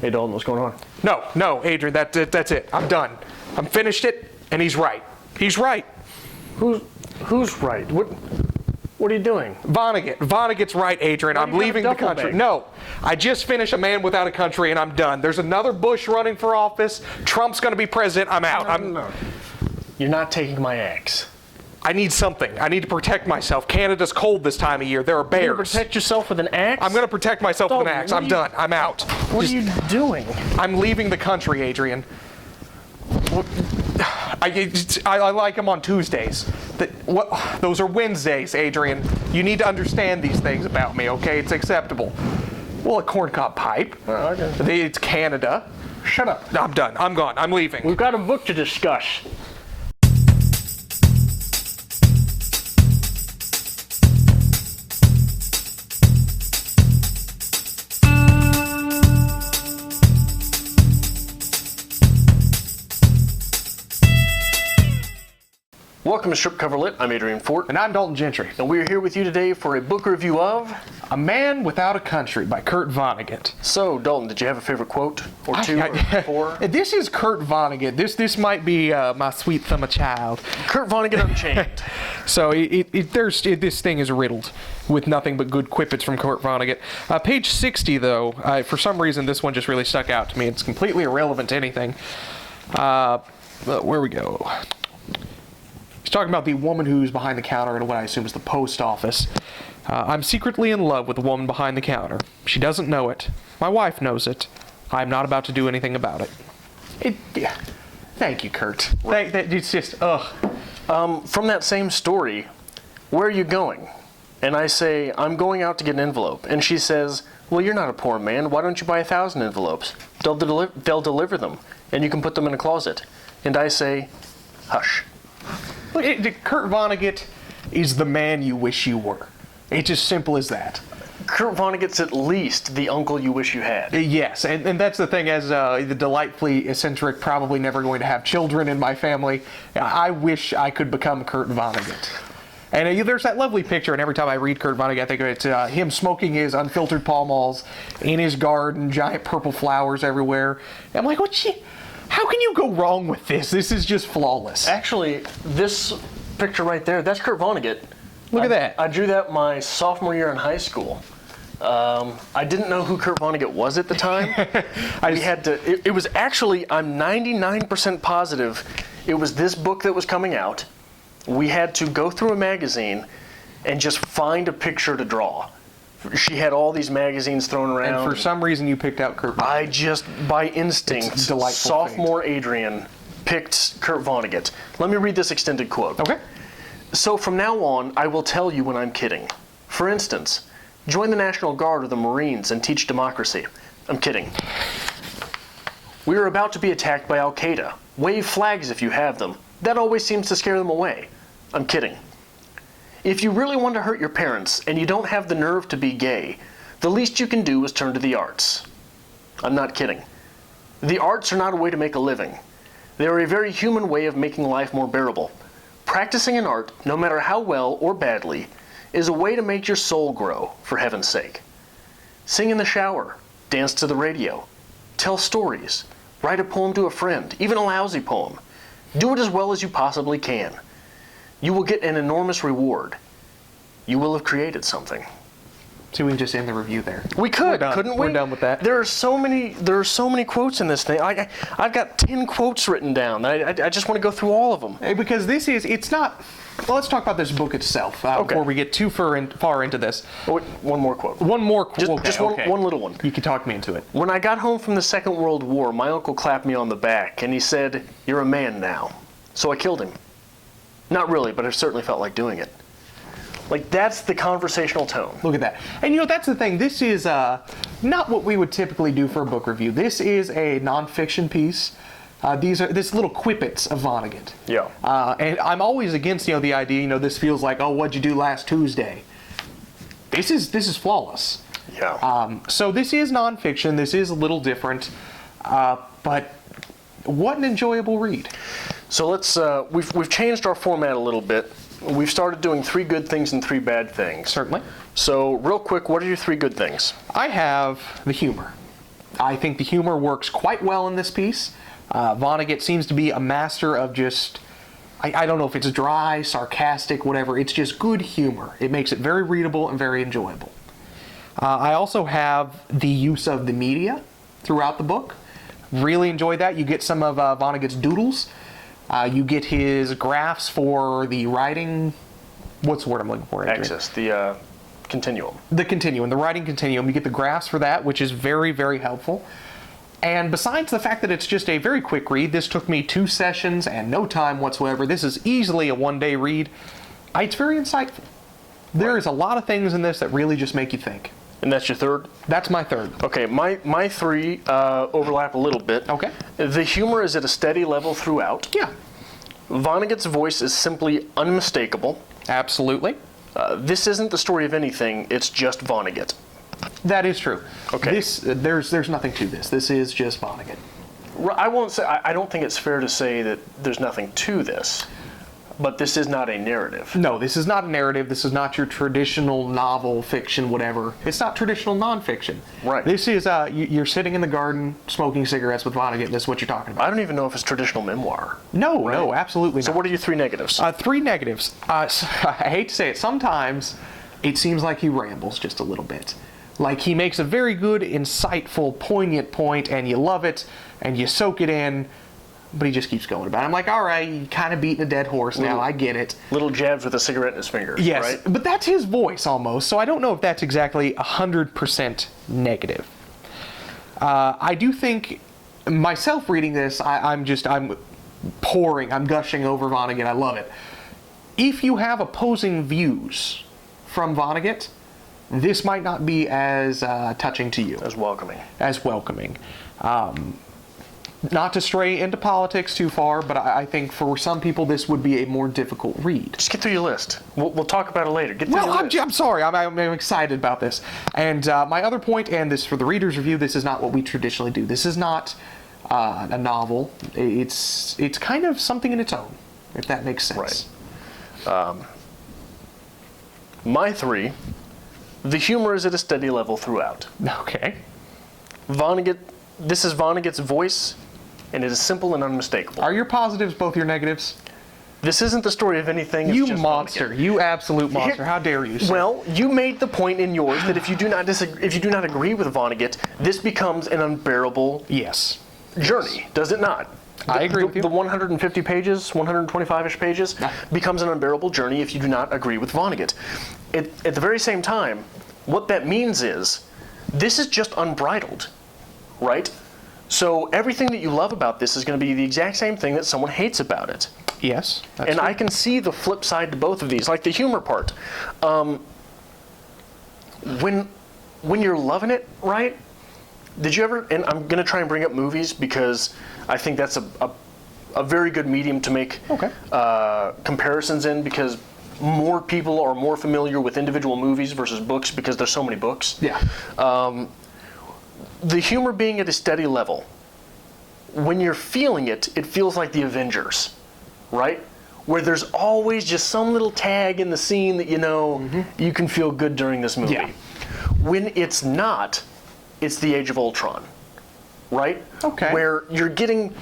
Hey, Dalton, what's going on? No, Adrian, that's it. I'm done. I'm finished it, and he's right. He's right. Who's right? What are you doing? Vonnegut's right, Adrian. I'm leaving the country. No, I just finished A Man Without a Country, and I'm done. There's another Bush running for office. Trump's going to be president. I'm out. No. You're not taking my axe. I need something. I need to protect myself. Canada's cold this time of year. There are bears. You're going to protect yourself with an axe? I'm going to protect myself with an axe. I'm done. I'm out. What are you doing? I'm leaving the country, Adrian. I like them on Tuesdays. Those are Wednesdays, Adrian. You need to understand these things about me, okay? It's acceptable. Well, a corncob pipe. Okay. It's Canada. Shut up. I'm done. I'm gone. I'm leaving. We've got a book to discuss. Welcome to Strip Cover Lit. I'm Adrian Fort. And I'm Dalton Gentry. And we're here with you today for a book review of A Man Without a Country by Kurt Vonnegut. So, Dalton, did you have a favorite quote? Or two or four? This is Kurt Vonnegut. This might be my sweet summer child. Kurt Vonnegut Unchained. So this thing is riddled with nothing but good quippets from Kurt Vonnegut. Page 60, though, for some reason this one just really stuck out to me. It's completely irrelevant to anything. Where we go. He's talking about the woman who's behind the counter at what I assume is the post office. I'm secretly in love with the woman behind the counter. She doesn't know it. My wife knows it. I'm not about to do anything about it. Thank you, Kurt. It's just, From that same story, where are you going? And I say, I'm going out to get an envelope. And she says, well, you're not a poor man. Why don't you buy 1,000 envelopes? They'll deliver them, and you can put them in a closet. And I say, hush. Kurt Vonnegut is the man you wish you were. It's as simple as that. Kurt Vonnegut's at least the uncle you wish you had. Yes, and that's the thing, as the delightfully eccentric, probably never going to have children in my family, I wish I could become Kurt Vonnegut. And there's that lovely picture, and every time I read Kurt Vonnegut, I think of it, him smoking his unfiltered Pall Malls in his garden, giant purple flowers everywhere. And I'm like, how can you go wrong with this? This is just flawless. Actually, this picture right there, that's Kurt Vonnegut. Look at that. I drew that my sophomore year in high school. I didn't know who Kurt Vonnegut was at the time. It was actually, I'm 99% positive, it was this book that was coming out. We had to go through a magazine and just find a picture to draw. She had all these magazines thrown around. And for some reason you picked out Kurt Vonnegut. I just, by instinct, sophomore Adrian picked Kurt Vonnegut. Let me read this extended quote. Okay. So from now on, I will tell you when I'm kidding. For instance, join the National Guard or the Marines and teach democracy. I'm kidding. We are about to be attacked by Al-Qaeda. Wave flags if you have them. That always seems to scare them away. I'm kidding. If you really want to hurt your parents and you don't have the nerve to be gay, the least you can do is turn to the arts. I'm not kidding. The arts are not a way to make a living. They are a very human way of making life more bearable. Practicing an art, no matter how well or badly, is a way to make your soul grow, for heaven's sake. Sing in the shower, dance to the radio, tell stories, write a poem to a friend, even a lousy poem. Do it as well as you possibly can. You will get an enormous reward. You will have created something. So we can just end the review there. We could, couldn't we? We're done with that. There are so many quotes in this thing. I've got 10 quotes written down. I just want to go through all of them. Because it's not. Well, let's talk about this book itself before we get too far into this. Oh, wait, one more quote. One more quote. Just one little one. You can talk me into it. When I got home from the Second World War, my uncle clapped me on the back and he said, "You're a man now." So I killed him. Not really, but I certainly felt like doing it. Like, that's the conversational tone. Look at that. And that's the thing. This is not what we would typically do for a book review. This is a nonfiction piece. This little quippets of Vonnegut. Yeah. And I'm always against the idea. This feels like, oh, what'd you do last Tuesday? This is flawless. Yeah. So this is nonfiction. This is a little different, but what an enjoyable read. So let's we've changed our format a little bit. We've started doing 3 good things and 3 bad things. Certainly. So real quick, what are your 3 good things? I have the humor. I think the humor works quite well in this piece. Vonnegut seems to be a master of just, I don't know if it's dry, sarcastic, whatever. It's just good humor. It makes it very readable and very enjoyable. I also have the use of the media throughout the book. Really enjoyed that. You get some of Vonnegut's doodles. You get his graphs for the writing. What's the word I'm looking for? Adrian? Axis, the continuum. The continuum, the writing continuum. You get the graphs for that, which is very, very helpful. And besides the fact that it's just a very quick read, this took me 2 sessions and no time whatsoever. This is easily a one-day read. It's very insightful. There is a lot of things in this that really just make you think. And that's your third? That's my third. Okay, my 3 overlap a little bit. Okay. The humor is at a steady level throughout. Yeah. Vonnegut's voice is simply unmistakable. Absolutely. This isn't the story of anything, it's just Vonnegut. That is true. Okay. There's nothing to this. This is just Vonnegut. I won't say, I don't think it's fair to say that there's nothing to this, but this is not a narrative. No, this is not a narrative. This is not your traditional novel, fiction, whatever. It's not traditional nonfiction. Right. This is, you're sitting in the garden smoking cigarettes with Vonnegut, and this is what you're talking about. I don't even know if it's traditional memoir. No, no, absolutely not. So what are your 3 negatives? 3 negatives. I hate to say it. Sometimes it seems like he rambles just a little bit. Like he makes a very good, insightful, poignant point, and you love it, and you soak it in, but he just keeps going about it. I'm like, all right, you kind of beating a dead horse now. I get it. Little jabs with a cigarette in his fingers, yes, right? But that's his voice almost, so I don't know if that's exactly 100% negative. I do think, myself reading this, I'm pouring, I'm gushing over Vonnegut. I love it. If you have opposing views from Vonnegut, this might not be as touching to you. As welcoming. As welcoming. Not to stray into politics too far, but I think for some people this would be a more difficult read. Just get through your list. We'll talk about it later. Get through your list. I'm sorry. I'm excited about this. And my other point, and this for the reader's review, this is not what we traditionally do. This is not a novel. It's kind of something in its own, if that makes sense. Right. My 3, the humor is at a steady level throughout. Okay. Vonnegut, this is Vonnegut's voice, and it is simple and unmistakable. Are your positives both your negatives? This isn't the story of anything. You it's just monster! Vonnegut. You absolute monster! How dare you? Sir? Well, you made the point in yours that if you do not agree with Vonnegut, this becomes an unbearable journey, does it not? I agree with you. The 150 pages, 125-ish pages, becomes an unbearable journey if you do not agree with Vonnegut. At the very same time, what that means is, this is just unbridled, right? So everything that you love about this is going to be the exact same thing that someone hates about it. Yes. That's And true. I can see the flip side to both of these, like the humor part. When you're loving it, right? Did you ever, and I'm going to try and bring up movies because I think that's a very good medium to make comparisons in, because more people are more familiar with individual movies versus books because there's so many books. Yeah. The humor being at a steady level, when you're feeling it, it feels like the Avengers, right? Where there's always just some little tag in the scene that you can feel good during this movie. Yeah. When it's not, it's the Age of Ultron, right? Okay. Where you're getting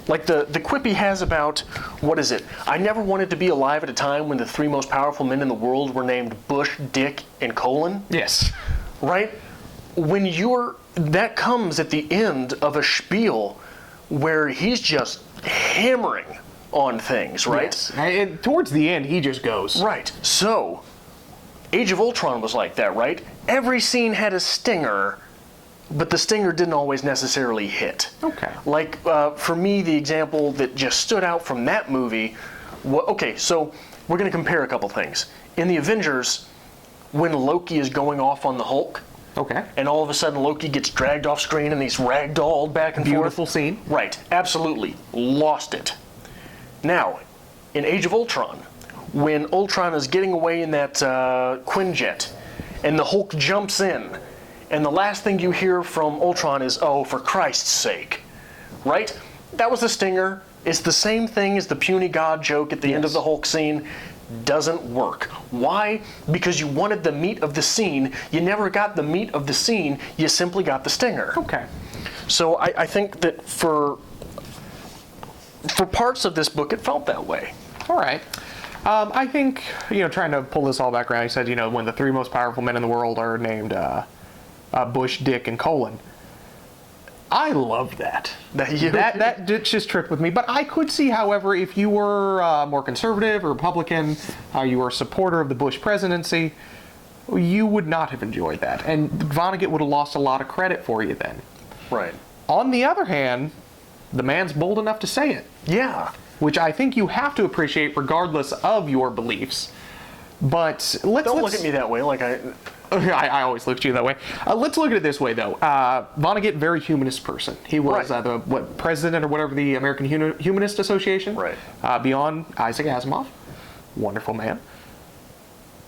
like the quip he has about, what is it? I never wanted to be alive at a time when the 3 most powerful men in the world were named Bush, Dick, and Colin. Yes. Right? When that comes at the end of a spiel where he's just hammering on things, right? Yes. And towards the end, he just goes. Right. So, Age of Ultron was like that, right? Every scene had a stinger, but the stinger didn't always necessarily hit. Okay. Like, for me, the example that just stood out from that movie, okay, so we're going to compare a couple things. In the Avengers, when Loki is going off on the Hulk, okay, and all of a sudden Loki gets dragged off screen and he's ragdolled back and forth. Beautiful scene. Right, absolutely. Lost it. Now, in Age of Ultron, when Ultron is getting away in that Quinjet, and the Hulk jumps in, and the last thing you hear from Ultron is, "Oh, for Christ's sake," right? That was a stinger. It's the same thing as the puny God joke at the end of the Hulk scene. doesn't work. Why? Because you wanted the meat of the scene. You never got the meat of the scene. You simply got the stinger. Okay. So I think that for parts of this book, it felt that way. All right. I think, trying to pull this all back around, he said, when the three most powerful men in the world are named Bush, Dick, and Colin. I love that. That just tripped with me. But I could see, however, if you were more conservative or Republican, you were a supporter of the Bush presidency, you would not have enjoyed that. And Vonnegut would have lost a lot of credit for you then. Right. On the other hand, the man's bold enough to say it. Yeah. Which I think you have to appreciate regardless of your beliefs. But Don't look at me that way. Like I always look at you that way. Let's look at it this way, though. Vonnegut, very humanist person. He was right. President or whatever, the American Humanist Association. Right. Beyond Isaac Asimov. Wonderful man.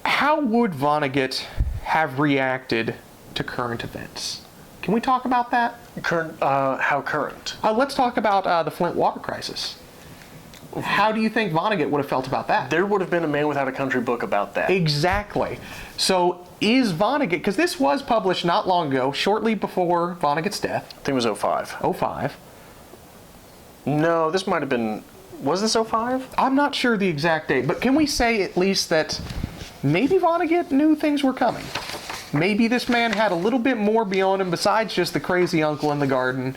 How would Vonnegut have reacted to current events? Can we talk about that? How current? Let's talk about the Flint water crisis. How do you think Vonnegut would have felt about that? There would have been a Man Without a Country book about that. Exactly. So is Vonnegut, because this was published not long ago, shortly before Vonnegut's death. I think it was 05. 05. No, this might have been, was this 05? I'm not sure the exact date, but can we say at least that maybe Vonnegut knew things were coming? Maybe this man had a little bit more beyond him besides just the crazy uncle in the garden.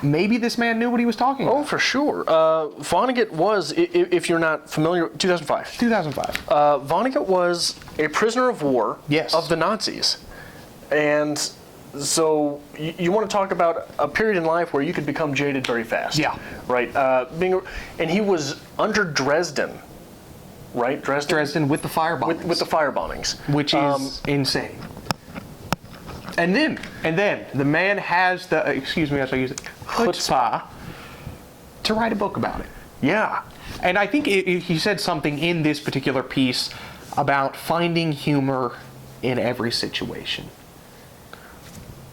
Maybe this man knew what he was talking about. Oh, for sure. Vonnegut was, if you're not familiar, 2005. 2005. Vonnegut was a prisoner of war of the Nazis. And so you want to talk about a period in life where you could become jaded very fast. Yeah. Right? And he was under Dresden. Right? Dresden with the fire bombings. With the fire bombings. Which is insane. And then the man has the, excuse me, I shall use it, chutzpah to write a book about it. Yeah. And I think he said something in this particular piece about finding humor in every situation.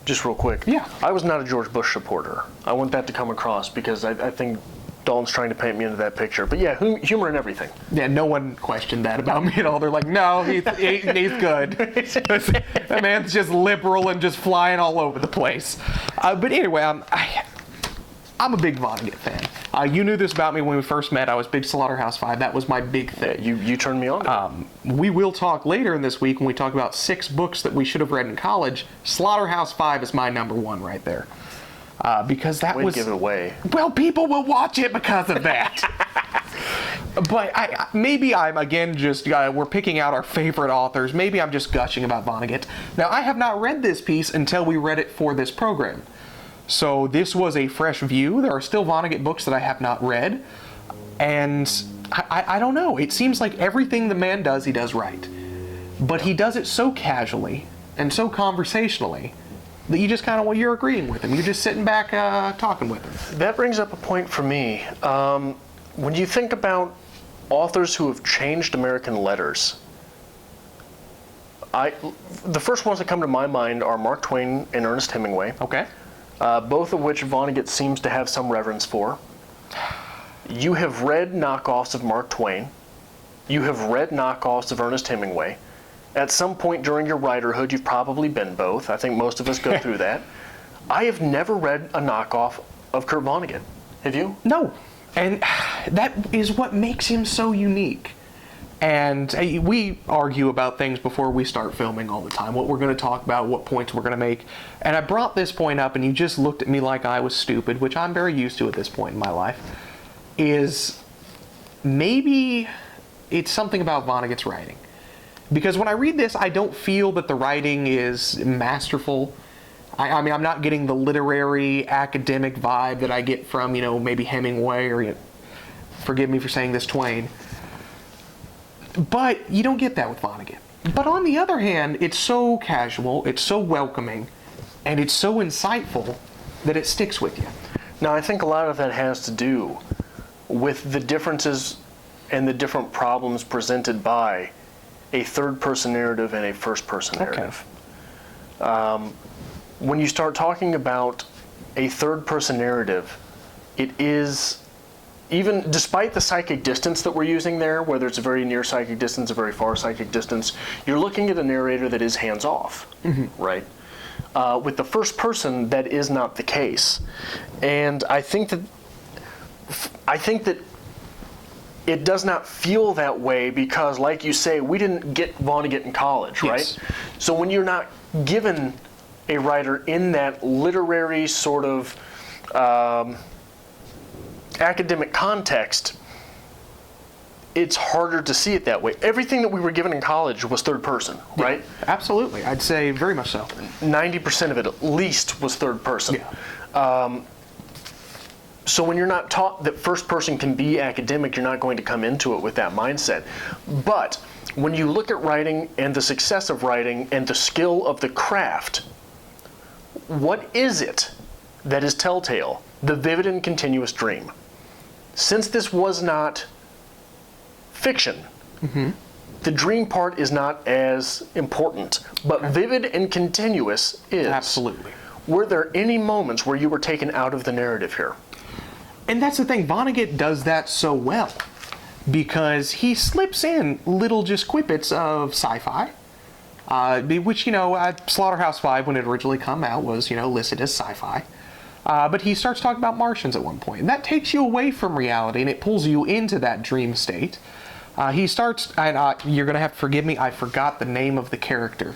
Just real quick. Yeah. I was not a George Bush supporter. I want that to come across because I think Dalton's trying to paint me into that picture. But yeah, humor in everything. Yeah, no one questioned that about me at all. They're like, no, he's good. That man's just liberal and just flying all over the place. But anyway, I'm a big Vonnegut fan. You knew this about me when we first met. I was big Slaughterhouse-Five. That was my big thing. You turned me on. We will talk later in this week when we talk about 6 books that we should have read in college. Slaughterhouse-Five is my number 1 right there. Because that was... give it away. Well, people will watch it because of that. But maybe I'm, again, just... we're picking out our favorite authors. Maybe I'm just gushing about Vonnegut. Now, I have not read this piece until we read it for this program. So this was a fresh view. There are still Vonnegut books that I have not read. And I don't know. It seems like everything the man does, he does right. But he does it so casually and so conversationally that you just kind of, you're agreeing with him. You're just sitting back talking with him. That brings up a point for me. When you think about authors who have changed American letters, the first ones that come to my mind are Mark Twain and Ernest Hemingway. Okay. Both of which Vonnegut seems to have some reverence for. You have read knockoffs of Mark Twain. You have read knockoffs of Ernest Hemingway. At some point during your writerhood, you've probably been both. I think most of us go through that. I have never read a knockoff of Kurt Vonnegut. Have you? No. And that is what makes him so unique. And we argue about things before we start filming all the time, what we're going to talk about, what points we're going to make. And I brought this point up, and you just looked at me like I was stupid, which I'm very used to at this point in my life, is maybe it's something about Vonnegut's writing. Because when I read this, I don't feel that the writing is masterful. I mean, I'm not getting the literary, academic vibe that I get from, maybe Hemingway or, forgive me for saying this, Twain. But you don't get that with Vonnegut. But on the other hand, it's so casual, it's so welcoming, and it's so insightful that it sticks with you. Now, I think a lot of that has to do with the differences and the different problems presented by a third-person narrative and a first-person narrative. When you start talking about a third-person narrative, it is even despite the psychic distance that we're using there, whether it's a very near psychic distance, a very far psychic distance, you're looking at a narrator that is hands-off, right? With the first person, that is not the case. And I think that it does not feel that way because, like you say, we didn't get Vonnegut in college, right? Yes. So when you're not given a writer in that literary sort of academic context, it's harder to see it that way. Everything that we were given in college was third person, right? Absolutely. I'd say very much so. 90% of it at least was third person. Yeah. So when you're not taught that first person can be academic, you're not going to come into it with that mindset. But when you look at writing and the success of writing and the skill of the craft, what is it that is telltale? The vivid and continuous dream. Since this was not fiction, the dream part is not as important, but vivid and continuous is. Absolutely. Were there any moments where you were taken out of the narrative here? And that's the thing, Vonnegut does that so well because he slips in little just quippets of sci-fi, which, Slaughterhouse-Five, when it originally come out, was, listed as sci-fi. But he starts talking about Martians at one point, and that takes you away from reality, and it pulls you into that dream state. He starts, and you're going to have to forgive me, I forgot the name of the character.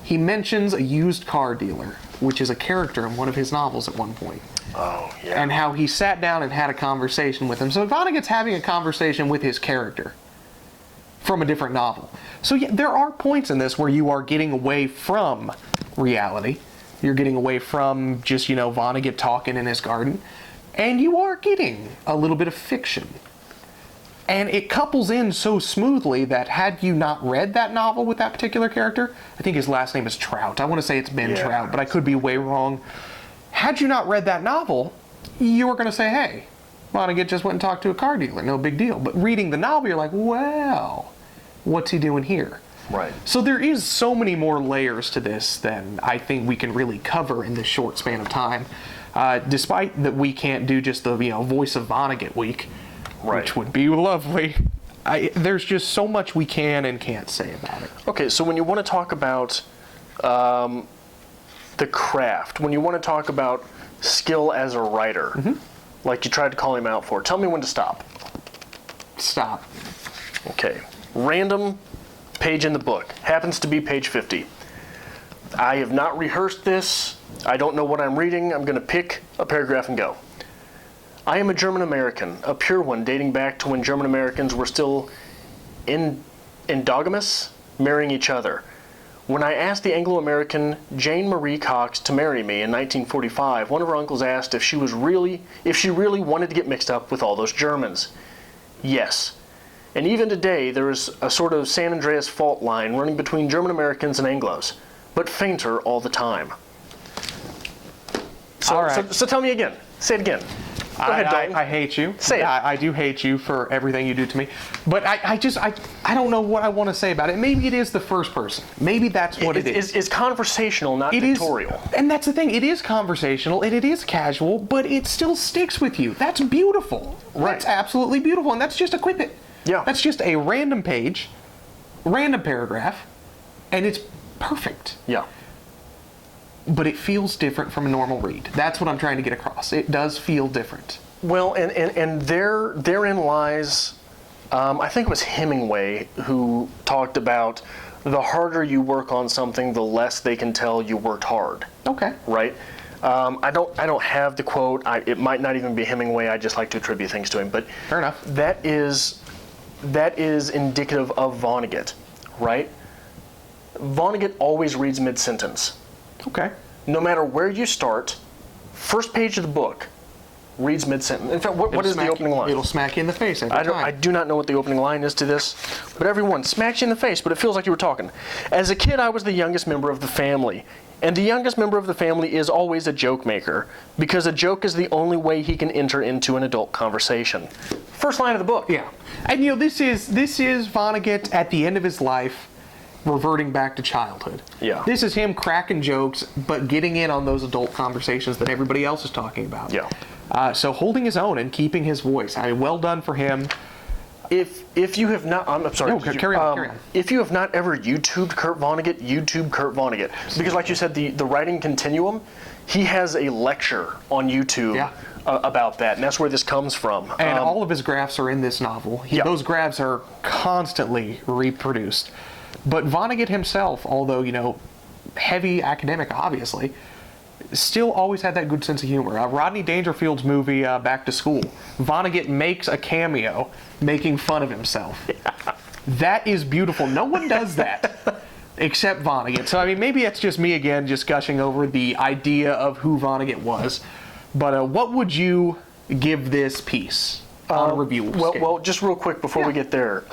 He mentions a used car dealer, which is a character in one of his novels at one point. Oh, yeah. And how he sat down and had a conversation with him. So Vonnegut's having a conversation with his character from a different novel. So yeah, there are points in this where you are getting away from reality. You're getting away from just, Vonnegut talking in his garden. And you are getting a little bit of fiction. And it couples in so smoothly that had you not read that novel with that particular character, I think his last name is Trout. I want to say it's Ben Trout, but I could be way wrong. Had you not read that novel, you were going to say, hey, Vonnegut just went and talked to a car dealer, no big deal. But reading the novel, you're like, well, what's he doing here? Right. So there is so many more layers to this than I think we can really cover in this short span of time. Despite that we can't do just the Voice of Vonnegut week, which would be lovely. There's just so much we can and can't say about it. Okay, so when you want to talk about the craft, when you want to talk about skill as a writer, like you tried to call him out for, tell me when to stop. Stop. Okay. Random page in the book. Happens to be page 50. I have not rehearsed this. I don't know what I'm reading. I'm going to pick a paragraph and go. I am a German American, a pure one dating back to when German Americans were still endogamous, marrying each other. When I asked the Anglo-American Jane Marie Cox to marry me in 1945, one of her uncles asked if she really wanted to get mixed up with all those Germans. Yes. And even today, there is a sort of San Andreas fault line running between German Americans and Anglos, but fainter all the time. So, all right. so tell me again. Say it again. Go ahead, Dalton. I hate you. Say it. I do hate you for everything you do to me. But I don't know what I want to say about it. Maybe it is the first person. Maybe that's what it is. It's conversational, not pictorial. And that's the thing. It is conversational and it is casual, but it still sticks with you. That's beautiful. Right. That's absolutely beautiful. And that's just a quippet. Yeah. That's just a random page, random paragraph, and it's perfect. Yeah. But it feels different from a normal read. That's what I'm trying to get across. It does feel different. Well, and therein lies, I think it was Hemingway who talked about the harder you work on something, the less they can tell you worked hard. Okay. Right? I don't have the quote. It might not even be Hemingway. I just like to attribute things to him. But fair enough. That is indicative of Vonnegut, right? Vonnegut always reads mid-sentence. Okay. No matter where you start, first page of the book reads mid-sentence. In fact, what is the opening line? It'll smack you in the face every time. I do not know what the opening line is to this, but everyone smacks you in the face, but it feels like you were talking. As a kid, I was the youngest member of the family. And the youngest member of the family is always a joke maker, because a joke is the only way he can enter into an adult conversation. First line of the book. Yeah. And this is Vonnegut at the end of his life, reverting back to childhood. Yeah. This is him cracking jokes, but getting in on those adult conversations that everybody else is talking about. Yeah. So holding his own and keeping his voice. I mean, well done for him. If you have not, I'm sorry. No, carry on. If you have not ever YouTubed Kurt Vonnegut, YouTube Kurt Vonnegut, because like you said, the writing continuum, he has a lecture on YouTube about that, and that's where this comes from. And all of his graphs are in this novel. Those graphs are constantly reproduced. But Vonnegut himself, although heavy academic, obviously, still always had that good sense of humor. Rodney Dangerfield's movie, Back to School, Vonnegut makes a cameo making fun of himself. That is beautiful. No one does that except Vonnegut. So, I mean, maybe it's just me again just gushing over the idea of who Vonnegut was. But what would you give this piece on a review scale? Well, just real quick before we get there,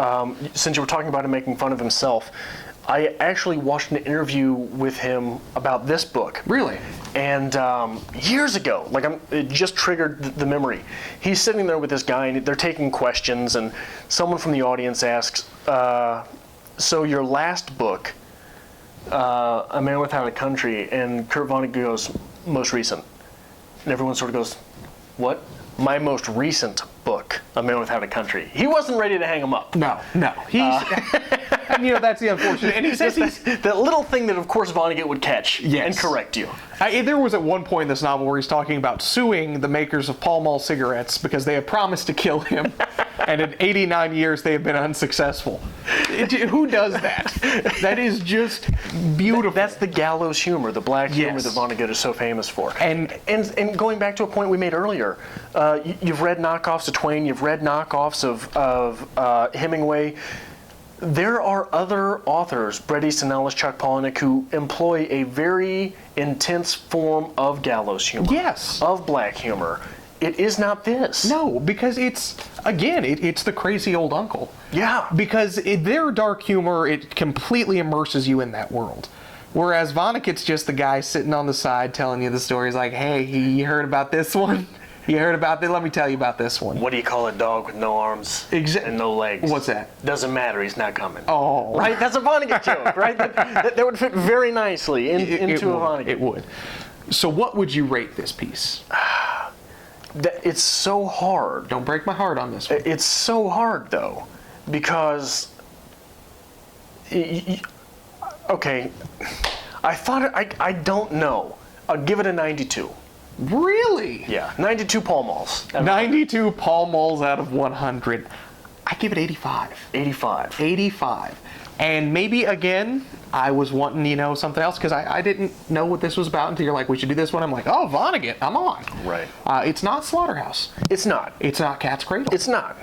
since you were talking about him making fun of himself, I actually watched an interview with him about this book. Really? And years ago, it just triggered the memory. He's sitting there with this guy, and they're taking questions, and someone from the audience asks, so your last book, A Man Without a Country, and Kurt Vonnegut goes, most recent. And everyone sort of goes, what? My most recent book, A Man Without a Country. He wasn't ready to hang him up. No. He's, and that's the unfortunate. And he says that little thing that, of course, Vonnegut would catch and correct you. There was at one point in this novel where he's talking about suing the makers of Pall Mall cigarettes because they had promised to kill him, and in 89 years they have been unsuccessful. Who does that? That is just beautiful. That's the gallows humor, the black humor that Vonnegut is so famous for. And going back to a point we made earlier, you've read knockoffs of Twain, you've read knockoffs of Hemingway. There are other authors, Bret Easton Ellis, Chuck Palahniuk, who employ a very intense form of gallows humor. Yes. Of black humor. It is not this. No, because it's the crazy old uncle. Yeah. Because their dark humor, it completely immerses you in that world. Whereas Vonnegut's just the guy sitting on the side telling you the stories like, hey, you heard about this one? You heard about this? Let me tell you about this one. What do you call a dog with no arms and no legs? What's that? Doesn't matter. He's not coming. Oh. Right? That's a Vonnegut joke, right? That would fit very nicely into a Vonnegut. It would. So what would you rate this piece? It's so hard. Don't break my heart on this one. It's so hard, though, because... Okay. I don't know. I'll give it a 92. Really? Yeah, 92 Pall Malls. 92 Pall Malls out of 100. I give it 85. 85. And maybe, again, I was wanting, something else, because I didn't know what this was about until you're like, we should do this one. I'm like, oh, Vonnegut, I'm on. Right. It's not Slaughterhouse. It's not. It's not Cat's Cradle. It's not.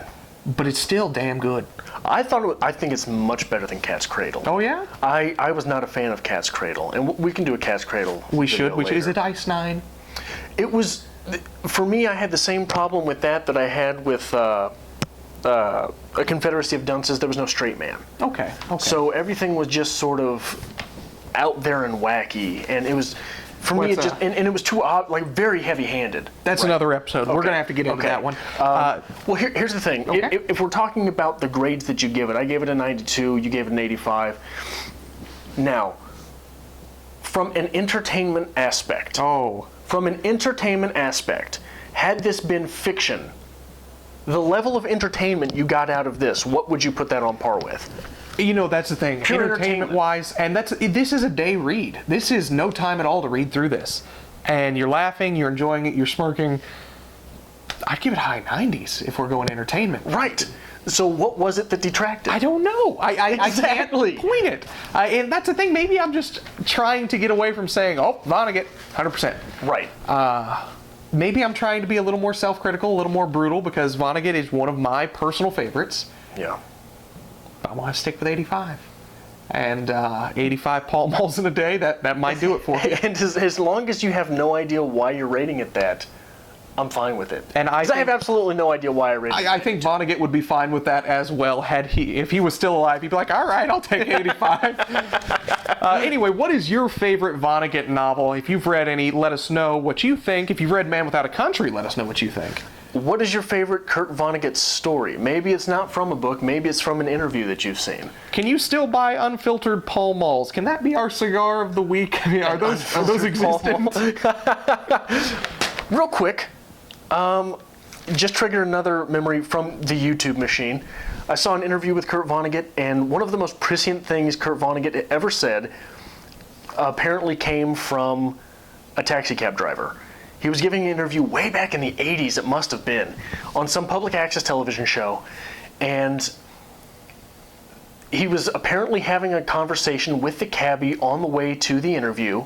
But it's still damn good. I think it's much better than Cat's Cradle. Oh, yeah? I was not a fan of Cat's Cradle, and we can do a Cat's Cradle. We should. Later. Is it Ice 9? It was, for me, I had the same problem with that I had with A Confederacy of Dunces. There was no straight man. Okay. So everything was just sort of out there and wacky, and it was, for me, it just, and it was too very heavy-handed. That's another episode. Okay. We're going to have to get into that one. Well, here's the thing. Okay. If we're talking about the grades that you give it, I gave it a 92, you gave it an 85. Now, from an entertainment aspect. From an entertainment aspect, had this been fiction, the level of entertainment you got out of this, what would you put that on par with? That's the thing. Pure Entertainment-wise, and this is a day read. This is no time at all to read through this. And you're laughing, you're enjoying it, you're smirking. I'd give it high 90s if we're going entertainment. Right. So what was it that detracted? I don't know. Exactly. I can't point it. And that's the thing. Maybe I'm just trying to get away from saying, oh, Vonnegut, 100%. Right. Maybe I'm trying to be a little more self-critical, a little more brutal, because Vonnegut is one of my personal favorites. Yeah. But I'm going to stick with 85. And 85 Pall Malls in a day, that might do it for you. And as long as you have no idea why you're rating it that, I'm fine with it. And I have absolutely no idea why I rated it. I think Vonnegut would be fine with that as well. If he was still alive, he'd be like, all right, I'll take 85. Anyway, what is your favorite Vonnegut novel? If you've read any, let us know what you think. If you've read Man Without a Country, let us know what you think. What is your favorite Kurt Vonnegut story? Maybe it's not from a book. Maybe it's from an interview that you've seen. Can you still buy unfiltered Pall Malls? Can that be our cigar of the week? I mean, are those existent? Real quick, Just triggered another memory from the YouTube machine. I saw an interview with Kurt Vonnegut, and one of the most prescient things Kurt Vonnegut ever said apparently came from a taxi cab driver. He was giving an interview way back in the 80s, it must have been, on some public access television show, and he was apparently having a conversation with the cabbie on the way to the interview,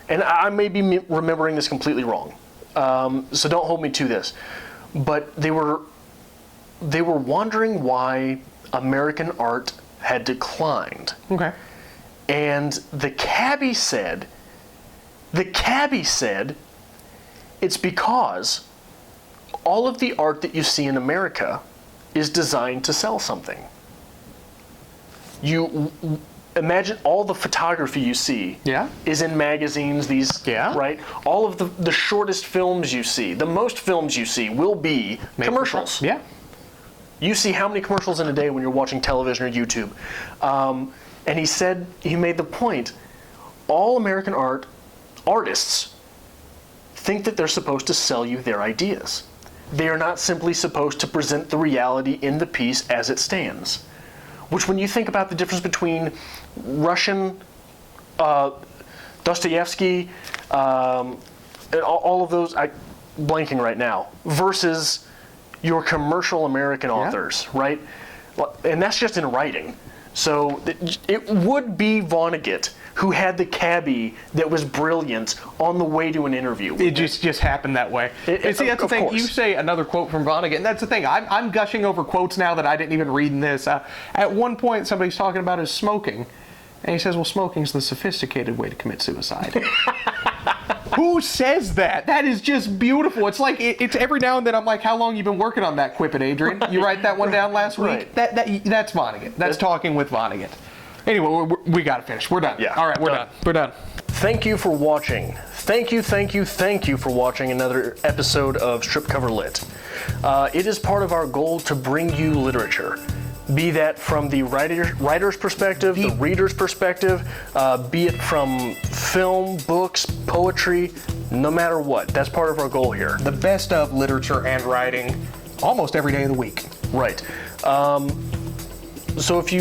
and I may be remembering this completely wrong, so don't hold me to this, but they were wondering why American art had declined. Okay. And the cabbie said, it's because all of the art that you see in America is designed to sell something. You imagine all the photography you see is in magazines, right? All of the shortest films you see, the most films you see will be commercials. Yeah. You see how many commercials in a day when you're watching television or YouTube. And he made the point, all American artists think that they're supposed to sell you their ideas. They are not simply supposed to present the reality in the piece as it stands. Which, when you think about the difference between Russian, Dostoevsky, and all of those, I'm blanking right now, versus your commercial American authors, right? And that's just in writing. So it would be Vonnegut who had the cabbie that was brilliant on the way to an interview. It just happened that way. And see, that's the thing. You say another quote from Vonnegut, and that's the thing. I'm gushing over quotes now that I didn't even read in this. At one point, somebody's talking about his smoking, and he says, well, smoking's the sophisticated way to commit suicide. Who says that? That is just beautiful. It's like, it's every now and then I'm like, how long you been working on that? Quip it, Adrian. Right. You write that one down last week? That's Vonnegut. That's talking with Vonnegut. Anyway, we got to finish. We're done. Yeah. All right, we're done. We're done. Thank you for watching. Thank you for watching another episode of Strip Cover Lit. It is part of our goal to bring you literature. Be that from the writer's perspective, the reader's perspective, be it from film, books, poetry, no matter what. That's part of our goal here. The best of literature and writing almost every day of the week. Right. So if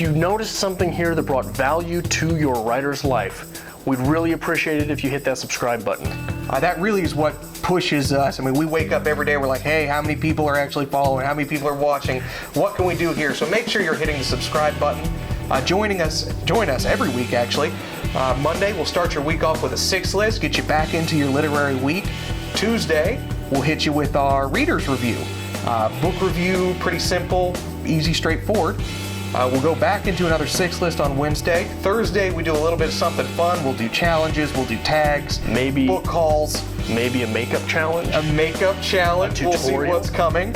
you noticed something here that brought value to your writer's life, we'd really appreciate it if you hit that subscribe button. That really is what pushes us. I mean, we wake up every day, we're like, hey, how many people are actually following? How many people are watching? What can we do here? So make sure you're hitting the subscribe button. Join us every week, actually. Monday, we'll start your week off with a 6 list, get you back into your literary week. Tuesday, we'll hit you with our reader's review. Book review, pretty simple, easy, straightforward. We'll go back into another 6 list on Wednesday. Thursday, we do a little bit of something fun. We'll do challenges, we'll do tags, maybe book hauls. Maybe a makeup challenge. A makeup challenge. We'll see what's coming.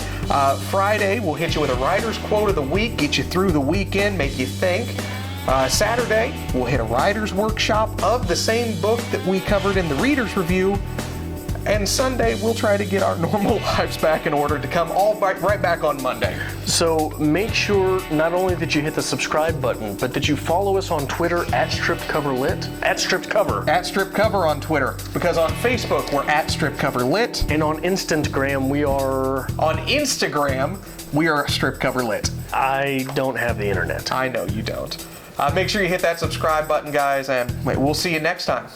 Friday, we'll hit you with a writer's quote of the week, get you through the weekend, make you think. Saturday, we'll hit a writer's workshop of the same book that we covered in the reader's review. And Sunday, we'll try to get our normal lives back in order to come all right back on Monday. So make sure not only that you hit the subscribe button, but that you follow us on Twitter @StripCoverLit, @StripCover. @StripCover on Twitter. Because on Facebook, we're @StripCoverLit. And on Instagram, we are... On Instagram, we are @StripCoverLit. I don't have the internet. I know you don't. Make sure you hit that subscribe button, guys, and we'll see you next time.